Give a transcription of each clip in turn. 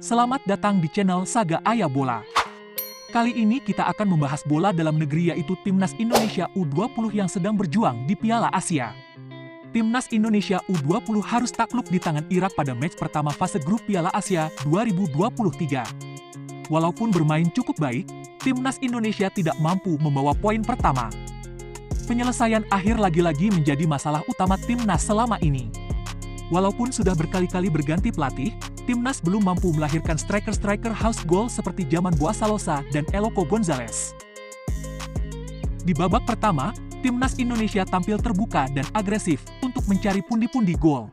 Selamat datang di channel Saga Ayah Bola. Kali ini kita akan membahas bola dalam negeri, yaitu Timnas Indonesia U20 yang sedang berjuang di Piala Asia. Timnas Indonesia U20 harus takluk di tangan Irak pada match pertama fase grup Piala Asia 2023. Walaupun bermain cukup baik, Timnas Indonesia tidak mampu membawa poin pertama. Penyelesaian akhir lagi-lagi menjadi masalah utama Timnas selama ini. Walaupun sudah berkali-kali berganti pelatih, Timnas belum mampu melahirkan striker-striker house goal seperti zaman Boaz Salosa dan Eloko Gonzalez. Di babak pertama, Timnas Indonesia tampil terbuka dan agresif untuk mencari pundi-pundi gol.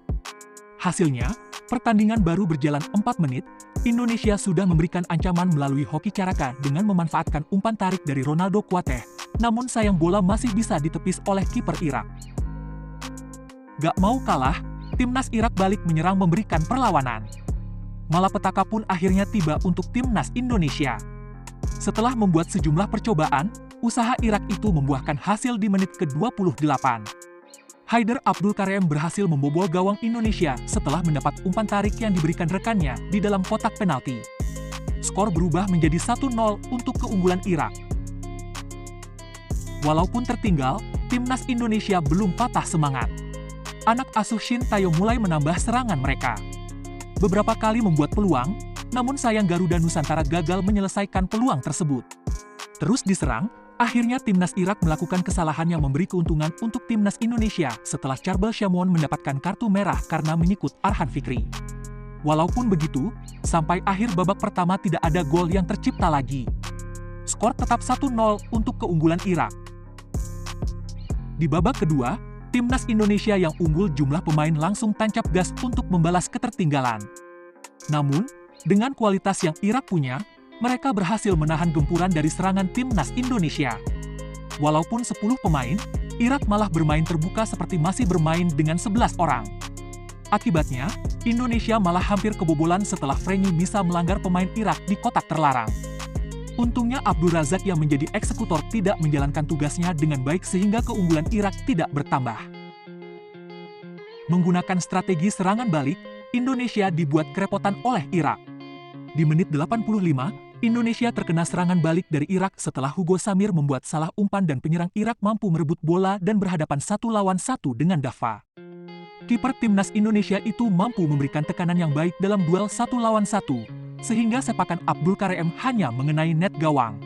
Hasilnya, pertandingan baru berjalan 4 menit, Indonesia sudah memberikan ancaman melalui Hoki Caraka dengan memanfaatkan umpan tarik dari Ronaldo Kuateh, namun sayang bola masih bisa ditepis oleh kiper Irak. Gak mau kalah, Timnas Irak balik menyerang memberikan perlawanan. Malapetaka pun akhirnya tiba untuk Timnas Indonesia. Setelah membuat sejumlah percobaan, usaha Irak itu membuahkan hasil di menit ke-28. Haider Abdul Kareem berhasil membobol gawang Indonesia setelah mendapat umpan tarik yang diberikan rekannya di dalam kotak penalti. Skor berubah menjadi 1-0 untuk keunggulan Irak. Walaupun tertinggal, Timnas Indonesia belum patah semangat. Anak asuh Shin Tae-yong mulai menambah serangan mereka. Beberapa kali membuat peluang, namun sayang Garuda Nusantara gagal menyelesaikan peluang tersebut. Terus diserang, akhirnya Timnas Irak melakukan kesalahan yang memberi keuntungan untuk Timnas Indonesia setelah Charbel Chamoun mendapatkan kartu merah karena menyikut Arhan Fikri. Walaupun begitu, sampai akhir babak pertama tidak ada gol yang tercipta lagi. Skor tetap 1-0 untuk keunggulan Irak. Di babak kedua, Timnas Indonesia yang unggul jumlah pemain langsung tancap gas untuk membalas ketertinggalan. Namun, dengan kualitas yang Irak punya, mereka berhasil menahan gempuran dari serangan Timnas Indonesia. Walaupun 10 pemain, Irak malah bermain terbuka seperti masih bermain dengan 11 orang. Akibatnya, Indonesia malah hampir kebobolan setelah Frenny Misa melanggar pemain Irak di kotak terlarang. Untungnya Abdur Razak yang menjadi eksekutor tidak menjalankan tugasnya dengan baik sehingga keunggulan Irak tidak bertambah. Menggunakan strategi serangan balik, Indonesia dibuat kerepotan oleh Irak. Di menit 85, Indonesia terkena serangan balik dari Irak setelah Hugo Samir membuat salah umpan dan penyerang Irak mampu merebut bola dan berhadapan 1 lawan 1 dengan Dava. Kiper Timnas Indonesia itu mampu memberikan tekanan yang baik dalam duel 1 lawan 1. Sehingga sepakan Abdul Kareem hanya mengenai net gawang.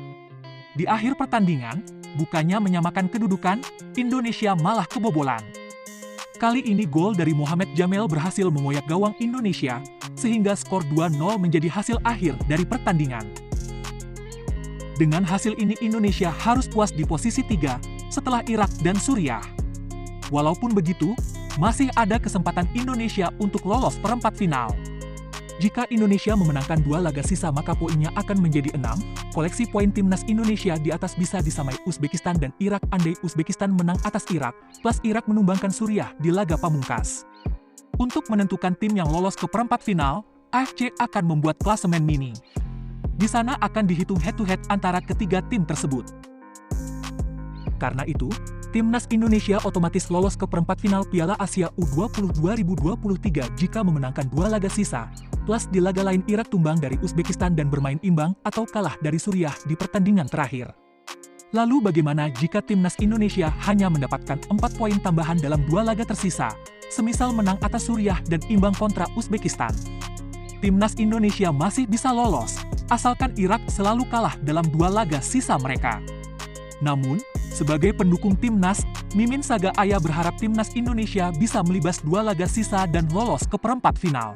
Di akhir pertandingan, bukannya menyamakan kedudukan, Indonesia malah kebobolan. Kali ini gol dari Mohamed Jamel berhasil mengoyak gawang Indonesia, sehingga skor 2-0 menjadi hasil akhir dari pertandingan. Dengan hasil ini Indonesia harus puas di posisi 3, setelah Irak dan Suriah. Walaupun begitu, masih ada kesempatan Indonesia untuk lolos perempat final. Jika Indonesia memenangkan 2 laga sisa maka poinnya akan menjadi 6, koleksi poin Timnas Indonesia di atas bisa disamai Uzbekistan dan Irak andai Uzbekistan menang atas Irak, plus Irak menumbangkan Suriah di laga pamungkas. Untuk menentukan tim yang lolos ke perempat final, AFC akan membuat klasemen mini. Di sana akan dihitung head-to-head antara ketiga tim tersebut. Karena itu, Timnas Indonesia otomatis lolos ke perempat final Piala Asia U20 2023 jika memenangkan 2 laga sisa, plus di laga lain Irak tumbang dari Uzbekistan dan bermain imbang atau kalah dari Suriah di pertandingan terakhir. Lalu bagaimana jika Timnas Indonesia hanya mendapatkan 4 poin tambahan dalam 2 laga tersisa, semisal menang atas Suriah dan imbang kontra Uzbekistan? Timnas Indonesia masih bisa lolos, asalkan Irak selalu kalah dalam 2 laga sisa mereka. Namun, sebagai pendukung Timnas, Mimin Saga Ayah berharap Timnas Indonesia bisa melibas 2 laga sisa dan lolos ke perempat final.